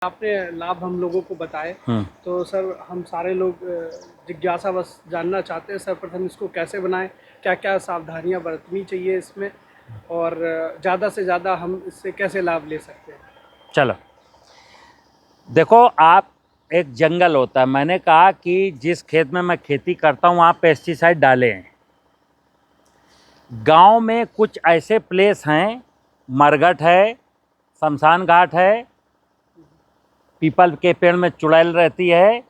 आपने लाभ हम लोगों को बताए। तो सर हम सारे लोग जिज्ञासा बस जानना चाहते हैं सर्वप्रथम इसको कैसे बनाएं, क्या क्या सावधानियां बरतनी चाहिए इसमें, और ज़्यादा से ज़्यादा हम इससे कैसे लाभ ले सकते हैं। चलो देखो, आप एक जंगल होता है, मैंने कहा कि जिस खेत में मैं खेती करता हूँ वहाँ पेस्टिसाइड डाले हैं। गांव में कुछ ऐसे प्लेस हैं, मरघट है, शमशान घाट है, पीपल के पेड़ में चुड़ैल रहती है,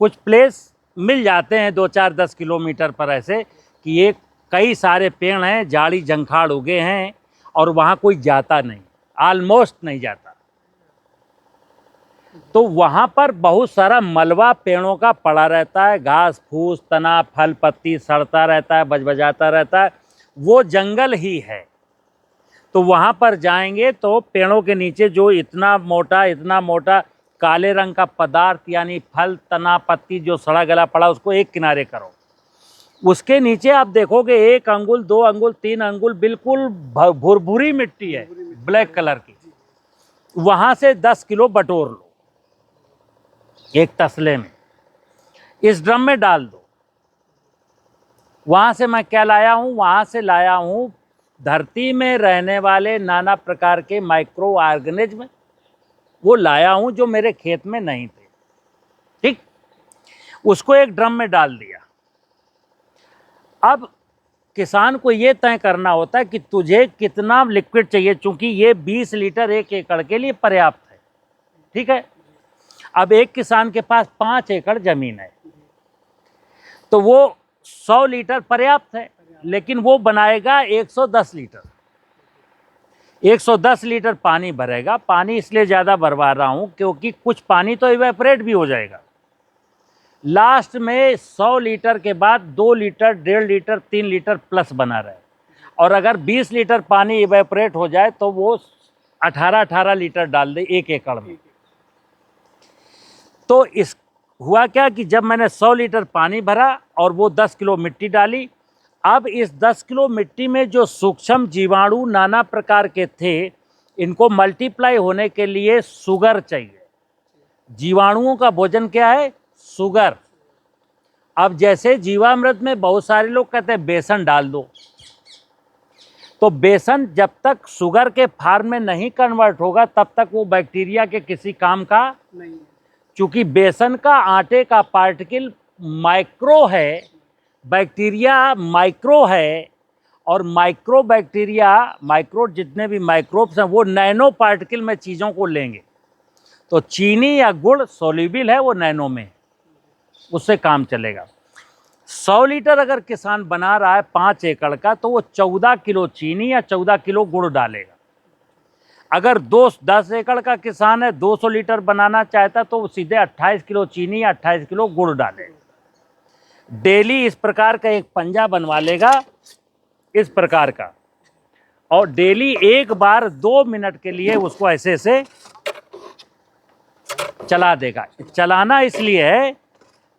कुछ प्लेस मिल जाते हैं 2-4-10 किलोमीटर पर ऐसे कि ये कई सारे पेड़ हैं, झाड़ी जंखाड़ उगे हैं और वहाँ कोई जाता नहीं, ऑलमोस्ट नहीं जाता। तो वहाँ पर बहुत सारा मलबा पेड़ों का पड़ा रहता है, घास फूस तना फल पत्ती सड़ता रहता है, बजबजाता रहता है, वो जंगल ही है। तो वहाँ पर जाएंगे तो पेड़ों के नीचे जो इतना मोटा काले रंग का पदार्थ यानी फल तना पत्ती जो सड़ा गला पड़ा, उसको एक किनारे करो। उसके नीचे आप देखोगे 1 अंगुल 2 अंगुल 3 अंगुल बिल्कुल भुरभुरी मिट्टी है, ब्लैक कलर की। वहाँ से 10 किलो बटोर लो एक तसले में, इस ड्रम में डाल दो। वहाँ से मैं क्या लाया हूँ? वहाँ से लाया हूँ धरती में रहने वाले नाना प्रकार के माइक्रो ऑर्गेनिज्म, वो लाया हूँ जो मेरे खेत में नहीं थे। ठीक, उसको एक ड्रम में डाल दिया। अब किसान को ये तय करना होता है कि तुझे कितना लिक्विड चाहिए, चूंकि ये 20 लीटर 1 एकड़ के लिए पर्याप्त है। ठीक है, अब एक किसान के पास 5 एकड़ जमीन है तो वो 100 लीटर पर्याप्त है, लेकिन वो बनाएगा 110 लीटर। 110 लीटर पानी भरेगा। पानी इसलिए ज़्यादा भरवा रहा हूँ क्योंकि कुछ पानी तो इवेपोरेट भी हो जाएगा। लास्ट में 100 लीटर के बाद 2 लीटर 1.5 लीटर 3 लीटर प्लस बना रहे, और अगर 20 लीटर पानी इवेपोरेट हो जाए तो वो 18 लीटर डाल दे 1 एकड़ में। तो इस हुआ क्या कि जब मैंने 100 लीटर पानी भरा और वो 10 किलो मिट्टी डाली, अब इस 10 किलो मिट्टी में जो सूक्ष्म जीवाणु नाना प्रकार के थे, इनको मल्टीप्लाई होने के लिए शुगर चाहिए। जीवाणुओं का भोजन क्या है? शुगर। अब जैसे जीवामृत में बहुत सारे लोग कहते हैं बेसन डाल दो, तो बेसन जब तक शुगर के फॉर्म में नहीं कन्वर्ट होगा तब तक वो बैक्टीरिया के किसी काम का नहीं है। चूंकि बेसन का आटे का पार्टिकल माइक्रो है, बैक्टीरिया माइक्रो है, और माइक्रो बैक्टीरिया माइक्रो जितने भी माइक्रोब्स हैं वो नैनो पार्टिकल में चीज़ों को लेंगे। तो चीनी या गुड़ सोल्यूबल है, वो नैनो में, उससे काम चलेगा। 100 लीटर अगर किसान बना रहा है 5 एकड़ का तो वो 14 किलो चीनी या 14 किलो गुड़ डालेगा। अगर 10 एकड़ का किसान है 200 लीटर बनाना चाहता तो वो सीधे 28 किलो चीनी या 28 किलो गुड़ डालेगा। डेली इस प्रकार का एक पंजा बनवा लेगा, इस प्रकार का, और डेली एक बार 2 मिनट के लिए उसको ऐसे ऐसे चला देगा। चलाना इसलिए है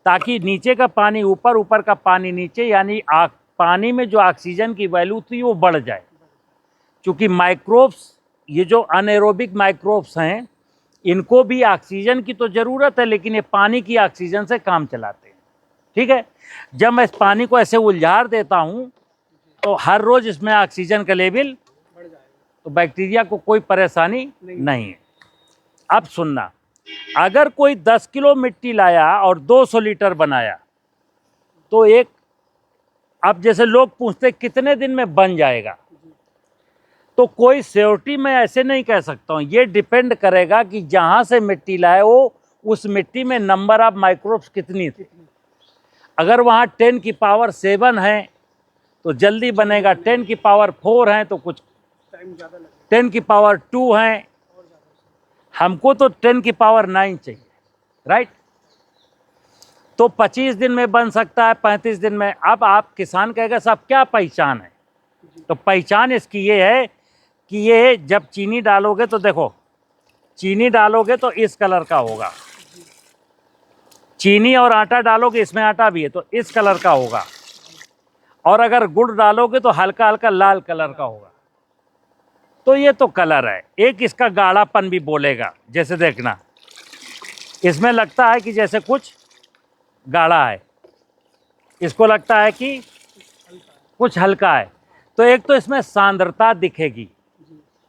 ताकि नीचे का पानी ऊपर, ऊपर का पानी नीचे, यानी पानी में जो ऑक्सीजन की वैल्यू थी वो बढ़ जाए। क्योंकि माइक्रोब्स, ये जो अनएरोबिक माइक्रोब्स हैं, इनको भी ऑक्सीजन की तो ज़रूरत है, लेकिन ये पानी की ऑक्सीजन से काम चलाते हैं। ठीक है, जब मैं इस पानी को ऐसे उलझार देता हूँ तो हर रोज़ इसमें ऑक्सीजन का लेवल बढ़ जाएगा, तो बैक्टीरिया को कोई परेशानी नहीं है। अब सुनना, अगर कोई 10 किलो मिट्टी लाया और 200 लीटर बनाया तो एक, अब जैसे लोग पूछते कितने दिन में बन जाएगा, तो कोई श्योरिटी मैं ऐसे नहीं कह सकता हूँ। ये डिपेंड करेगा कि जहाँ से मिट्टी लाए वो उस मिट्टी में नंबर ऑफ माइक्रोब्स कितनी थी। अगर वहाँ 10 की पावर 7 है तो जल्दी बनेगा, 10 की पावर 4 है तो कुछ टाइम ज़्यादा लगेगा, 10 की पावर 2 है, हमको तो 10 की पावर 9 चाहिए, राइट। तो 25 दिन में बन सकता है, 35 दिन में। अब आप किसान कहेगा साहब क्या पहचान है? तो पहचान इसकी ये है कि ये जब चीनी डालोगे तो देखो, चीनी डालोगे तो इस कलर का होगा, चीनी और आटा डालोगे, इसमें आटा भी है तो इस कलर का होगा, और अगर गुड़ डालोगे तो हल्का हल्का लाल कलर का होगा। तो ये तो कलर है। एक इसका गाढ़ापन भी बोलेगा, जैसे देखना इसमें लगता है कि जैसे कुछ गाढ़ा है, इसको लगता है कि कुछ हल्का है। तो एक तो इसमें सांद्रता दिखेगी,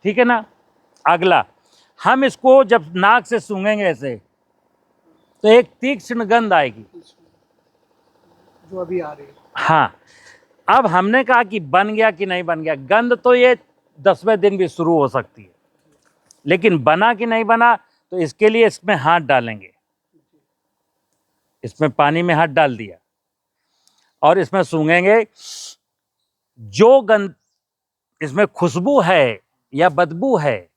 ठीक है ना। अगला, हम इसको जब नाक से सूंघेंगे ऐसे तो एक तीक्ष्ण गंध आएगी, जो अभी आ रही है। हाँ। अब हमने कहा कि बन गया कि नहीं बन गया। गंध तो ये 10वें दिन भी शुरू हो सकती है, लेकिन बना कि नहीं बना तो इसके लिए इसमें हाथ डालेंगे। इसमें पानी में हाथ डाल दिया और इसमें सूंघेंगे। जो गंध इसमें खुशबू है या बदबू है,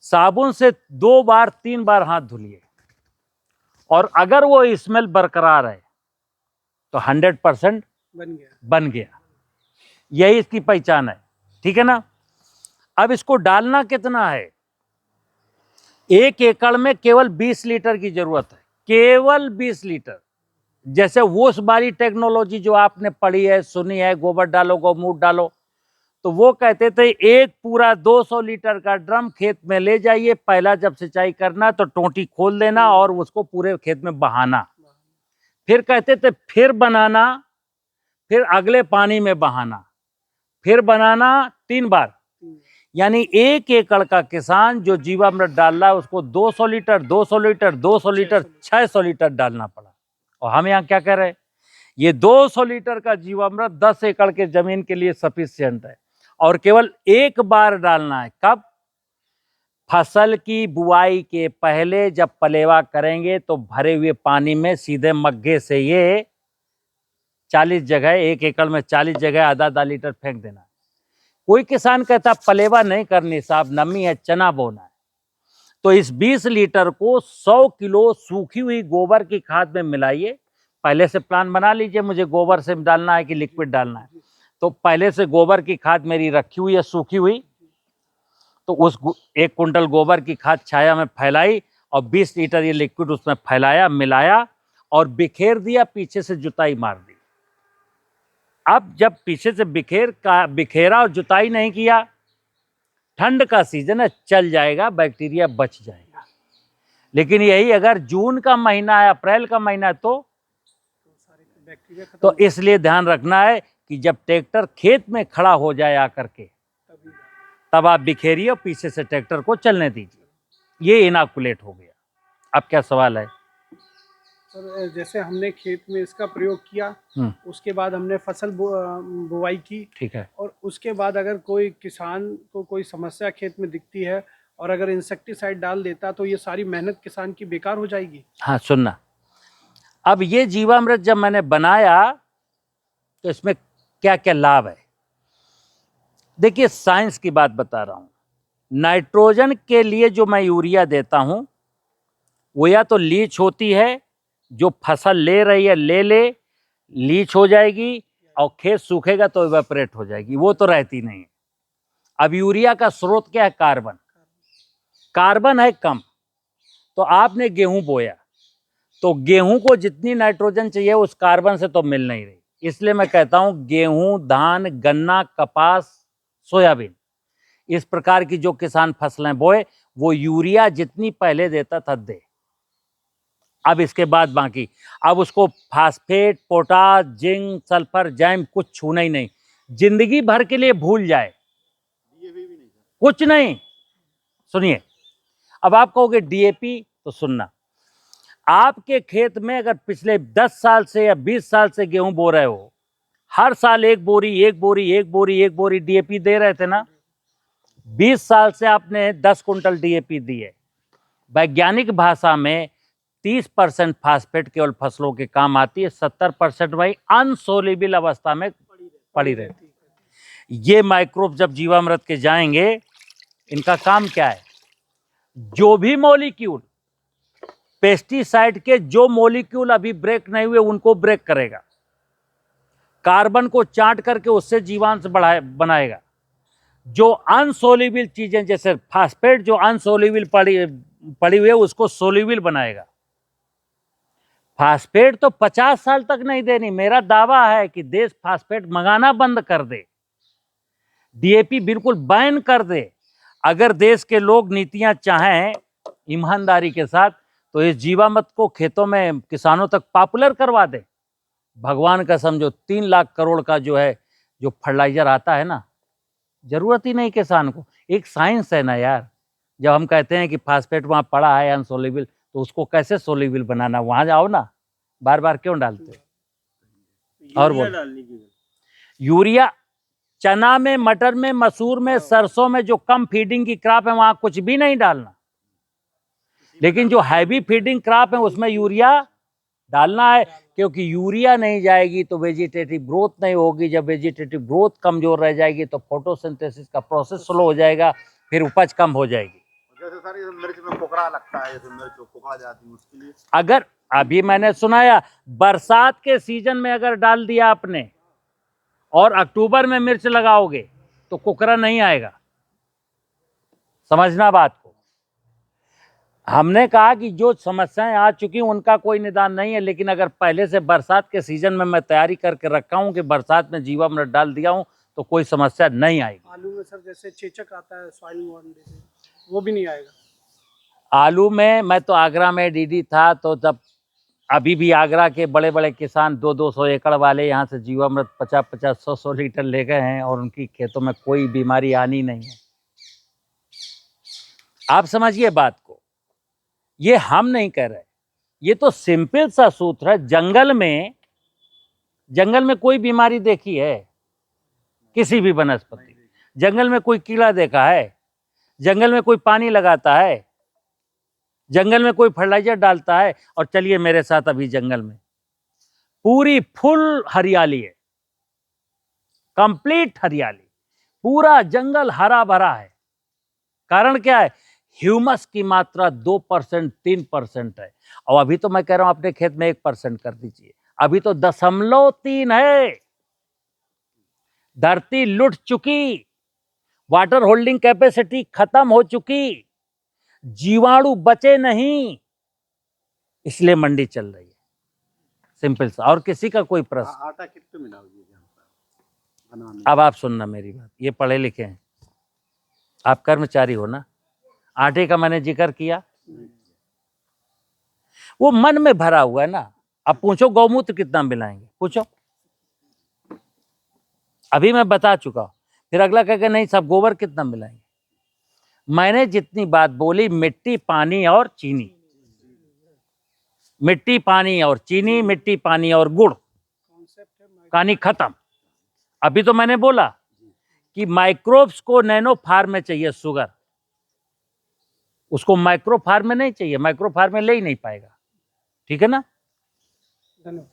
साबुन से 2 बार 3 बार हाथ धुलिए, और अगर वो स्मेल बरकरार है तो 100% बन गया। यही इसकी पहचान है, ठीक है ना। अब इसको डालना कितना है? 1 एकड़ में केवल 20 लीटर की जरूरत है, केवल 20 लीटर। जैसे वो बारी टेक्नोलॉजी जो आपने पढ़ी है, सुनी है, गोबर डालो गौमूत्र डालो, तो वो कहते थे एक पूरा 200 लीटर का ड्रम खेत में ले जाइए, पहला जब सिंचाई करना तो टोंटी खोल देना और उसको पूरे खेत में बहाना। फिर कहते थे फिर बनाना, फिर अगले पानी में बहाना, फिर बनाना 3 बार। यानी 1 एकड़ का किसान जो जीवामृत डाल रहा है उसको 200 लीटर 200 लीटर 200 लीटर 600 लीटर डालना पड़ा। और हम यहाँ क्या कर रहे हैं, ये 200 लीटर का जीवामृत 10 एकड़ के जमीन के लिए सफिशिएंट है, और केवल 1 बार डालना है। कब? फसल की बुआई के पहले जब पलेवा करेंगे तो भरे हुए पानी में सीधे मग्गे से ये 40 जगह, 1 एकड़ में 40 जगह आधा लीटर फेंक देना। कोई किसान कहता पलेवा नहीं करनी साहब, नमी है, चना बोना है, तो इस 20 लीटर को 100 किलो सूखी हुई गोबर की खाद में मिलाइए। पहले से प्लान बना लीजिए, मुझे गोबर से डालना है कि लिक्विड डालना है। तो पहले से गोबर की खाद मेरी रखी हुई है सूखी हुई, तो उस 1 कुंटल गोबर की खाद छाया में फैलाई और 20 लीटर ये लिक्विड उसमें फैलाया, मिलाया और बिखेर दिया, पीछे से जुताई मार दी। अब जब पीछे से बिखेरा और जुताई नहीं किया, ठंड का सीजन है, चल जाएगा, बैक्टीरिया बच जाएगा। लेकिन यही अगर जून का महीना है, अप्रैल का महीना है, तो इसलिए ध्यान रखना है कि जब ट्रैक्टर खेत में खड़ा हो जाए आकर के, तब आप बिखेरिए और पीछे से ट्रैक्टर को चलने दीजिए। ये इनॉकुलेट हो गया। अब क्या सवाल है? सर, जैसे हमने खेत में इसका प्रयोग किया, उसके बाद हमने फसल बुवाई की, ठीक है, और उसके बाद अगर कोई किसान को कोई समस्या खेत में दिखती है और अगर इंसेक्टिसाइड डाल देता तो ये सारी मेहनत किसान की बेकार हो जाएगी। हाँ सुनना, अब ये जीवामृत जब मैंने बनाया तो इसमें क्या क्या लाभ है। देखिए, साइंस की बात बता रहा हूं। नाइट्रोजन के लिए जो मैं यूरिया देता हूं वो या तो लीच होती है, जो फसल ले रही है ले लीच हो जाएगी, और खेत सूखेगा तो इवेपोरेट हो जाएगी, वो तो रहती नहीं है। अब यूरिया का स्रोत क्या है? कार्बन। कार्बन है कम, तो आपने गेहूं बोया तो गेहूं को जितनी नाइट्रोजन चाहिए उस कार्बन से तो मिल नहीं रही। इसलिए मैं कहता हूं गेहूं, धान, गन्ना, कपास, सोयाबीन, इस प्रकार की जो किसान फसलें बोए वो यूरिया जितनी पहले देता था दे। अब इसके बाद बाकी, अब उसको phosphate, potash, zinc, sulphur, jam कुछ छूना ही नहीं, जिंदगी भर के लिए भूल जाए, कुछ नहीं। सुनिए, अब आप कहोगे डीएपी, तो सुनना, आपके खेत में अगर पिछले 10 साल से या 20 साल से गेहूं बो रहे हो, हर साल 1 बोरी डीएपी दे रहे थे ना, 20 साल से आपने 10 कुंटल डीएपी दी है। वैज्ञानिक भाषा में 30% फास्फेट केवल फसलों के काम आती है, 70% वही अनसोल्युबल अवस्था में पड़ी रहती है। ये माइक्रोब जब जीवामृत के जाएंगे, इनका काम क्या है? जो भी मॉलिक्यूल, पेस्टिसाइड के जो मॉलिक्यूल अभी ब्रेक नहीं हुए उनको ब्रेक करेगा, कार्बन को चाट करके उससे जीवांश बनाएगा। जो अनसोल्युबल चीजें जैसे फास्फेट जो अनसोल्युबल पड़ी हुई है उसको सोल्युबल बनाएगा। फास्फेट तो 50 साल तक नहीं देनी। मेरा दावा है कि देश फास्फेट मंगाना बंद कर दे। डीएपी बिल्कुल बैन कर दे। अगर देश के लोग नीतियां चाहें ईमानदारी के साथ तो इस जीवामृत को खेतों में किसानों तक पॉपुलर करवा दे। भगवान का समझो 3 लाख करोड़ का जो है जो फर्टिलाइजर आता है ना, जरूरत ही नहीं किसान को। एक साइंस है ना यार, जब हम कहते हैं कि फास्फेट वहां पड़ा है अनसोल्युबल, तो उसको कैसे सोल्युबल बनाना, वहां जाओ ना, बार बार क्यों डालते हो? और बोल, यूरिया चना में, मटर में, मसूर में, सरसों में जो कम फीडिंग की क्रॉप है वहां कुछ भी नहीं डालना, लेकिन जो हैवी फीडिंग क्रॉप है उसमें यूरिया डालना है, क्योंकि यूरिया नहीं जाएगी तो वेजिटेटिव ग्रोथ नहीं होगी। जब वेजिटेटिव ग्रोथ कमजोर रह जाएगी तो फोटोसिंथेसिस का प्रोसेस स्लो हो जाएगा, फिर उपज कम हो जाएगी। जैसे सर ये मिर्च में कोकड़ा लगता है, तो मिर्च कोकड़ा जाती है, उसके लिए अगर अभी मैंने सुनाया बरसात के सीजन में अगर डाल दिया आपने और अक्टूबर में मिर्च लगाओगे तो कुकरा नहीं आएगा, समझना बात को। हमने कहा कि जो समस्याएं आ चुकी उनका कोई निदान नहीं है, लेकिन अगर पहले से बरसात के सीजन में मैं तैयारी करके रखा हूं कि बरसात में जीवामृत डाल दिया हूं तो कोई समस्या नहीं आएगी। आलू में सर जैसे चेचक आता है, सॉइल मॉइस्चर, वो भी नहीं आएगा। आलू में मैं तो आगरा में डीडी था, तो जब अभी भी आगरा के बड़े बड़े किसान 200-200 एकड़ वाले यहाँ से जीवामृत 50-50, 100-100 लीटर ले गए हैं और उनकी खेतों में कोई बीमारी आनी नहीं है। आप समझिए बात को, ये हम नहीं कह रहे, ये तो सिंपल सा सूत्र है। जंगल में कोई बीमारी देखी है किसी भी वनस्पति? जंगल में कोई कीड़ा देखा है? जंगल में कोई पानी लगाता है? जंगल में कोई फर्टिलाइजर डालता है? और चलिए मेरे साथ अभी जंगल में पूरी फुल हरियाली है, कंप्लीट हरियाली, पूरा जंगल हरा भरा है। कारण क्या है? ह्यूमस की मात्रा 2%, 3% है। और अभी तो मैं कह रहा हूं अपने खेत में 1% कर दीजिए, अभी तो 0.3 है। धरती लुट चुकी, वाटर होल्डिंग कैपेसिटी खत्म हो चुकी, जीवाणु बचे नहीं, इसलिए मंडी चल रही है। सिंपल सा, और किसी का कोई प्रश्न? आटा कितने मिलाओगे बनाने? अब आप सुनना मेरी बात, ये पढ़े लिखे हैं, आप कर्मचारी हो ना। आटे का मैंने जिक्र किया, वो मन में भरा हुआ है ना। अब पूछो गौमूत्र कितना मिलाएंगे, पूछो, अभी मैं बता चुका हूं, फिर अगला कहेगा नहीं सब गोबर कितना मिलाएंगे। मैंने जितनी बात बोली, मिट्टी, पानी और चीनी, मिट्टी, पानी और चीनी, मिट्टी, पानी और गुड़, कहानी खत्म। अभी तो मैंने बोला कि माइक्रोब्स को नैनो फार्म में चाहिए शुगर, उसको माइक्रो फार्म में नहीं चाहिए, माइक्रो फार्म में ले ही नहीं पाएगा। ठीक है ना? धन्यवाद।